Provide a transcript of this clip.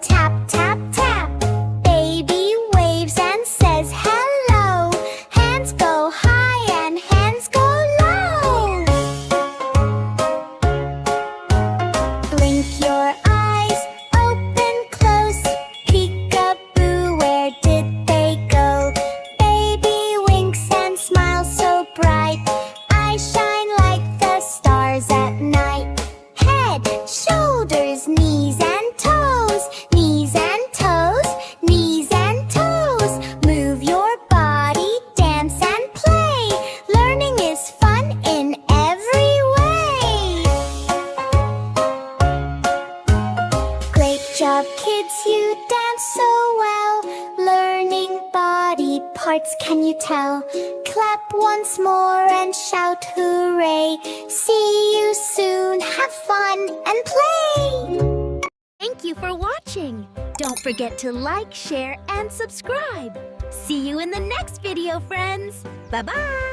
tap, tap, tap. Baby waves and says hello. Hands go high and hands go low. Blink your eyes, open, close. Peek-a-boo, where did they go? Baby winks and smiles so bright. Eyes shine like the stars at night. Head, shoulders, knees and toes. Knees and toes, knees and toes. Move your body, dance and play. Learning is fun in every way. Great job, kids, you dance so well. Learning body parts, can you tell? Clap once more and shout hooray. See you soon, have fun and play! Thank you for watching. Don't forget to like, share, and subscribe. See you in the next video, friends. Bye-bye.